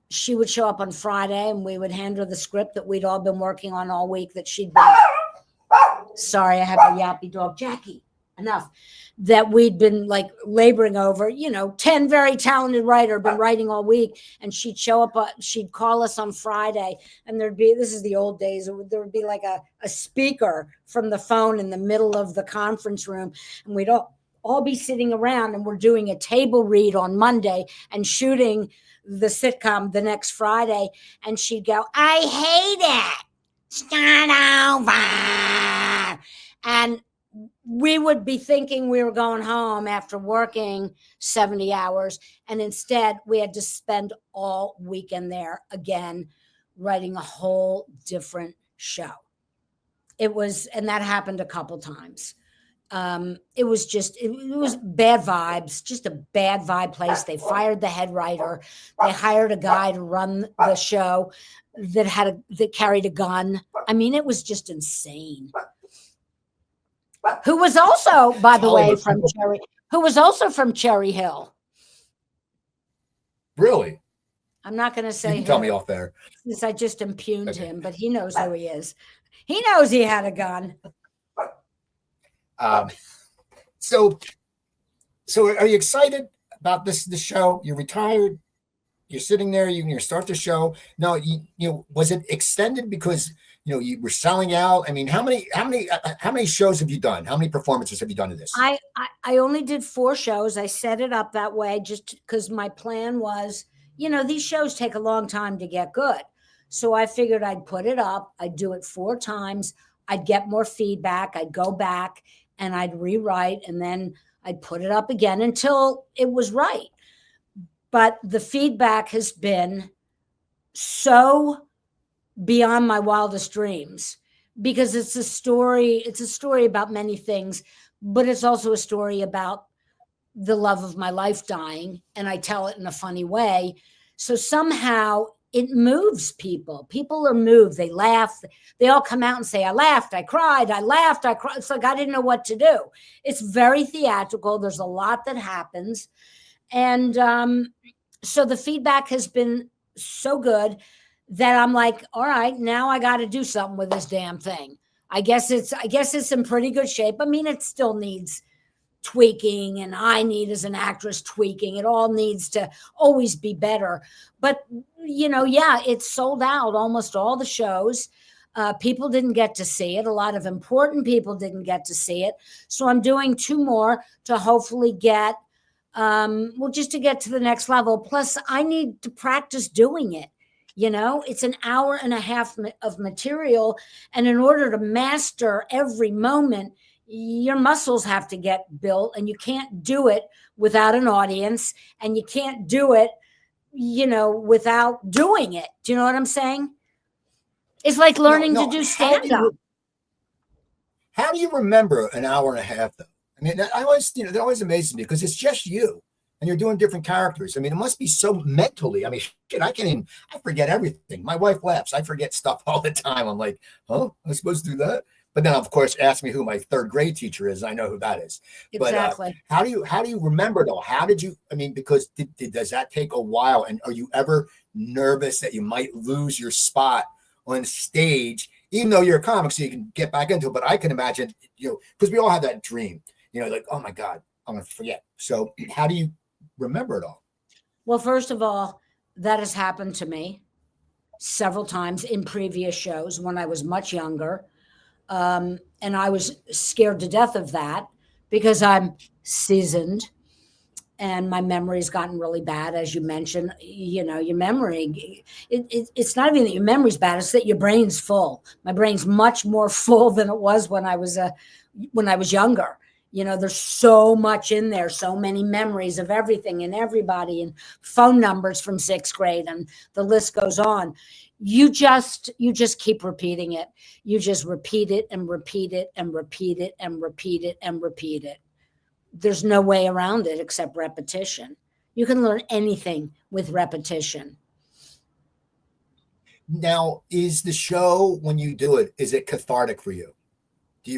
Speaker 3: She would show up on Friday, and we would hand her the script that we'd all been working on all week that she'd been. Sorry, I have a yappy dog, Jackie. Enough. That we'd been like laboring over, 10 very talented writer, been writing all week. And she'd show up, she'd call us on Friday, and this is the old days, there would be like a speaker from the phone in the middle of the conference room. And we'd all be sitting around, and we're doing a table read on Monday and shooting the sitcom the next Friday. And she'd go, I hate it. Start over. And we would be thinking we were going home after working 70 hours. And instead, we had to spend all weekend there again, writing a whole different show. And that happened a couple times. It was bad vibes, just a bad vibe place. They fired the head writer. They hired a guy to run the show that carried a gun. I mean, it was just insane. who was also, by the way,
Speaker 2: Hollywood
Speaker 3: from
Speaker 2: people.
Speaker 3: Cherry, who was also from Cherry Hill.
Speaker 2: Really?
Speaker 3: I'm not going to
Speaker 2: You
Speaker 3: say
Speaker 2: can tell
Speaker 3: who,
Speaker 2: me off there.
Speaker 3: since I just impugned
Speaker 2: Okay.
Speaker 3: him, but he knows who he is. He knows he had a gun.
Speaker 2: So are you excited about this show? You're retired. You're sitting there. You start the show. No, you know, was it extended because you were selling out? I mean, how many shows have you done? How many performances have you done in this?
Speaker 3: I only did 4 shows. I set it up that way just because my plan was, these shows take a long time to get good. So I figured I'd put it up. I'd do it 4 times. I'd get more feedback. I'd go back and I'd rewrite, and then I'd put it up again until it was right. But the feedback has been so beyond my wildest dreams, because it's a story about many things, but it's also a story about the love of my life dying, and I tell it in a funny way. So somehow it moves people. People are moved. They laugh. They all come out and say, I laughed, I cried, I laughed, I cried. It's like I didn't know what to do. It's very theatrical. There's a lot that happens. And so the feedback has been so good that I'm like, all right, now I got to do something with this damn thing. I guess it's in pretty good shape. I mean, it still needs tweaking, and I need, as an actress, tweaking. It all needs to always be better. But, yeah, it's sold out, almost all the shows. People didn't get to see it. A lot of important people didn't get to see it. So I'm doing 2 more to hopefully get, just to get to the next level. Plus, I need to practice doing it. It's an hour and a half of material. And in order to master every moment, your muscles have to get built, and you can't do it without an audience, and you can't do it, without doing it. Do you know what I'm saying? It's like learning to do stand-up.
Speaker 2: How do you remember an hour and a half, though? I mean, that always amazes me, because it's just you, and you're doing different characters. I mean, it must be so mentally. I mean, shit, I forget everything. My wife laughs. I forget stuff all the time. I'm like, oh, I'm supposed to do that? But then, of course, ask me who my 3rd grade teacher is. I know who that is.
Speaker 3: Exactly.
Speaker 2: But how do you remember, though? How did you? I mean, because does that take a while? And are you ever nervous that you might lose your spot on stage, even though you're a comic, so you can get back into it? But I can imagine, because we all have that dream, like, oh my God, I'm gonna forget. So how do you remember it all?
Speaker 3: Well, first of all, that has happened to me several times in previous shows when I was much younger. And I was scared to death of that, because I'm seasoned and my memory's gotten really bad. As you mentioned, your memory, it's not even that your memory's bad, it's that your brain's full. My brain's much more full than it was when I was younger. There's so much in there, so many memories of everything and everybody, and phone numbers from 6th grade, and the list goes on. You just keep repeating it. You just repeat it and repeat it and repeat it and repeat it and repeat it. There's no way around it except repetition. You can learn anything with repetition.
Speaker 2: Now, is the show, when you do it, is it cathartic for you?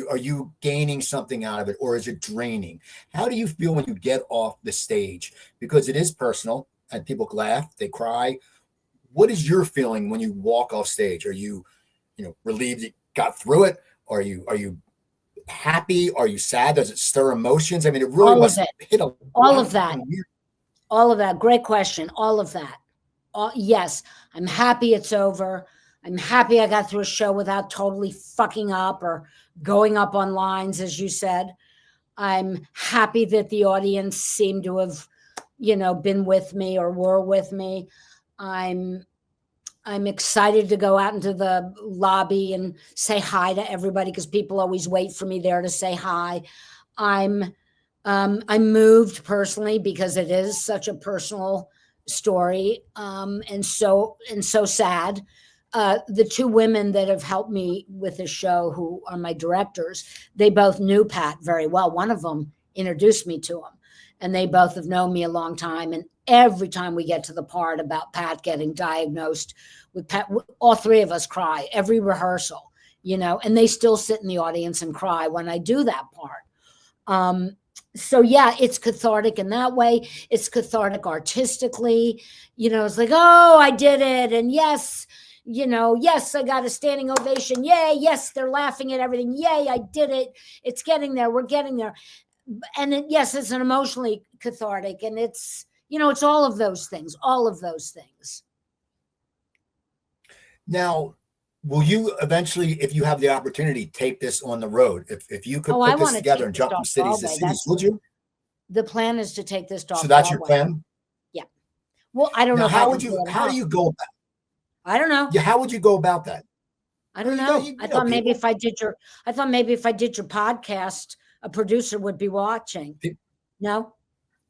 Speaker 2: Are you gaining something out of it, or is it draining? How do you feel when you get off the stage? Because it is personal, and people laugh, they cry. What is your feeling when you walk off stage? Are you, relieved you got through it? Are you happy? Are you sad? Does it stir emotions? I mean, it really must hit
Speaker 3: all of that. All of that. Great question. All of that. Yes, I'm happy it's over. I'm happy I got through a show without totally fucking up or going up on lines, as you said. I'm happy that the audience seemed to have, been with me or were with me. I'm excited to go out into the lobby and say hi to everybody, because people always wait for me there to say hi. I'm moved personally, because it is such a personal story, and so sad. The 2 women that have helped me with the show, who are my directors, they both knew Pat very well. One of them introduced me to him, and they both have known me a long time. And every time we get to the part about Pat getting diagnosed with Pat, all 3 of us cry every rehearsal. and they still sit in the audience and cry when I do that part. So yeah, it's cathartic in that way. It's cathartic artistically. It's like, oh, I did it. And yes, yes, I got a standing ovation. Yay. Yes, they're laughing at everything. Yay, I did it. It's getting there. We're getting there. And yes, it's an emotionally cathartic. And it's, it's all of those things,
Speaker 2: Now, will you eventually, if you have the opportunity, take this on the road? If you could put this together and jump from cities to cities, would you?
Speaker 3: The plan is to take this dog.
Speaker 2: So that's your plan?
Speaker 3: Yeah. Well, I don't know.
Speaker 2: How do you go about it?
Speaker 3: I don't know.
Speaker 2: Yeah, how would you go about that?
Speaker 3: I don't know. I thought maybe if I did your podcast, a producer would be watching. No?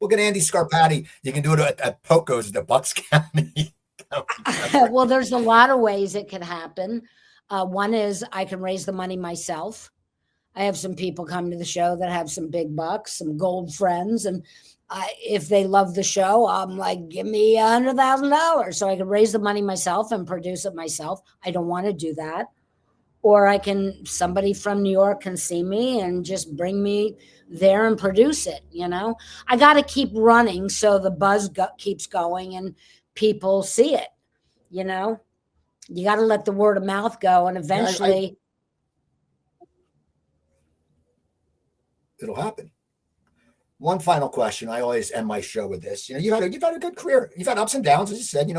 Speaker 2: Look at Andy Scarpati. You can do it at Poco's at the Bucks County.
Speaker 3: Well, there's a lot of ways it could happen. One is I can raise the money myself. I have some people come to the show that have some big bucks, some gold friends. And if they love the show, I'm like, give me $100,000 so I can raise the money myself and produce it myself. I don't want to do that. Or somebody from New York can see me and just bring me there and produce it. I got to keep running so the buzz keeps going and people see it. You got to let the word of mouth go, and eventually
Speaker 2: it'll happen. One final question. I always end my show with this. You've had a good career. You've had ups and downs, as you said.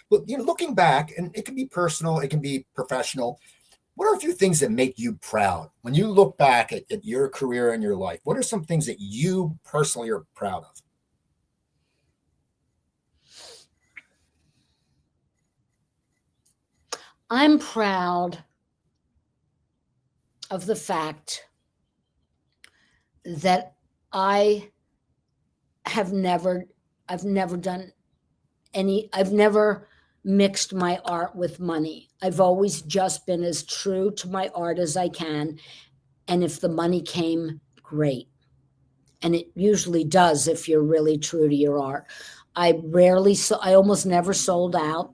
Speaker 2: But looking back, and it can be personal, it can be professional. What are a few things that make you proud when you look back at your career and your life? What are some things that you personally are proud of?
Speaker 3: I'm proud of the fact that I've never mixed my art with money. I've always just been as true to my art as I can. And if the money came, great. And it usually does if you're really true to your art. I almost never sold out,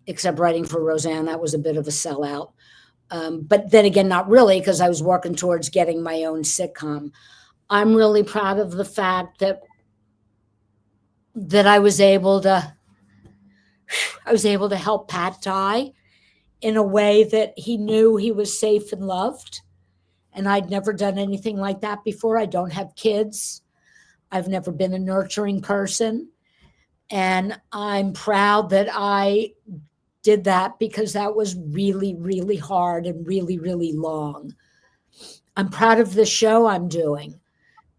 Speaker 3: except writing for Roseanne. That was a bit of a sellout. But then again, not really, because I was working towards getting my own sitcom. I'm really proud of the fact that I was able to help Pat die in a way that he knew he was safe and loved. And I'd never done anything like that before. I don't have kids. I've never been a nurturing person. And I'm proud that I did that because that was really, really hard and really, really long. I'm proud of the show I'm doing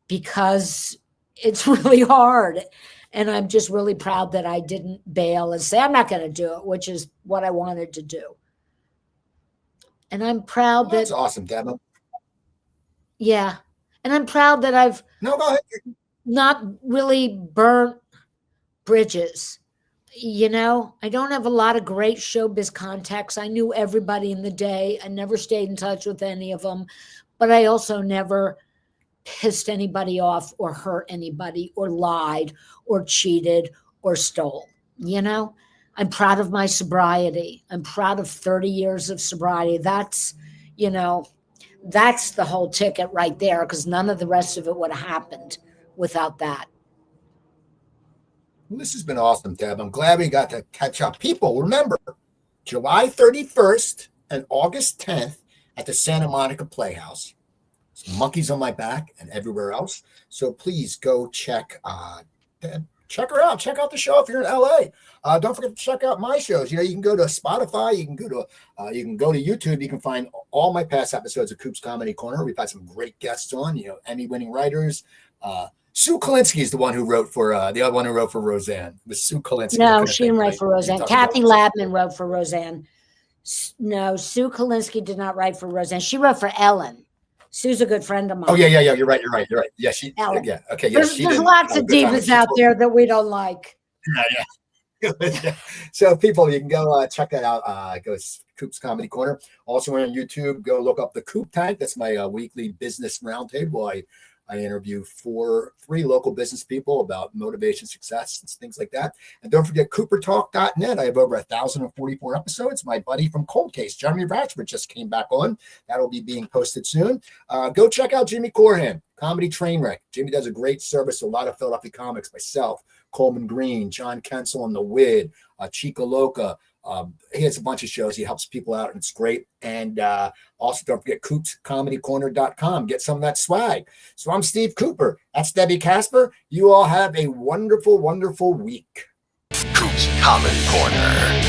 Speaker 3: because it's really hard. And I'm just really proud that I didn't bail and say, I'm not going to do it, which is what I wanted to do. And I'm proud
Speaker 2: That's awesome, Debbie.
Speaker 3: Yeah. And I'm proud that I've
Speaker 2: go ahead.
Speaker 3: Not really burnt bridges. I don't have a lot of great showbiz contacts. I knew everybody in the day. I never stayed in touch with any of them, but I also never pissed anybody off or hurt anybody or lied or cheated or stole. I'm proud of my sobriety. I'm proud of 30 years of sobriety. That's the whole ticket right there, because none of the rest of it would have happened without that.
Speaker 2: Well, this has been awesome, Deb. I'm glad we got to catch up. People, remember, July 31st and August 10th at the Santa Monica Playhouse. There's monkeys on my back and everywhere else. So please go check her out. Check out the show if you're in LA. Don't forget to check out my shows. You can go to Spotify. You can go to YouTube. You can find all my past episodes of Coop's Comedy Corner. We've had some great guests on. Emmy-winning writers. Sue Kalinsky is the one who wrote for the other one who wrote for Roseanne. It was Sue Kalinsky.
Speaker 3: No, she didn't write for Roseanne. Kathy Labman wrote for Roseanne. No, Sue Kalinsky did not write for Roseanne. She wrote for Ellen. Sue's a good friend of mine.
Speaker 2: Oh, yeah. You're right. Yeah, she.
Speaker 3: Ellen.
Speaker 2: Yeah. Okay. Yeah.
Speaker 3: There's lots of divas out there that we don't like.
Speaker 2: Yeah. So people, you can go check that out. Go Coop's Comedy Corner. Also on YouTube, go look up the Coop Tank. That's my weekly business roundtable. I I interview three local business people about motivation, success, and things like that. And don't forget CooperTalk.net. I have over 1,044 episodes. My buddy from Cold Case, Jeremy Ratchford, just came back on. That'll be being posted soon. Go check out Jimmy Corhan, Comedy Trainwreck. Jimmy does a great service to a lot of Philadelphia comics, myself, Coleman Green, John Kensel on the Wid, Chica Loca. He has a bunch of shows. He helps people out, and it's great. And also, don't forget CoopsComedyCorner.com. Get some of that swag. So I'm Steve Cooper. That's Debbie Kasper. You all have a wonderful, wonderful week.
Speaker 1: Coop's Comedy Corner.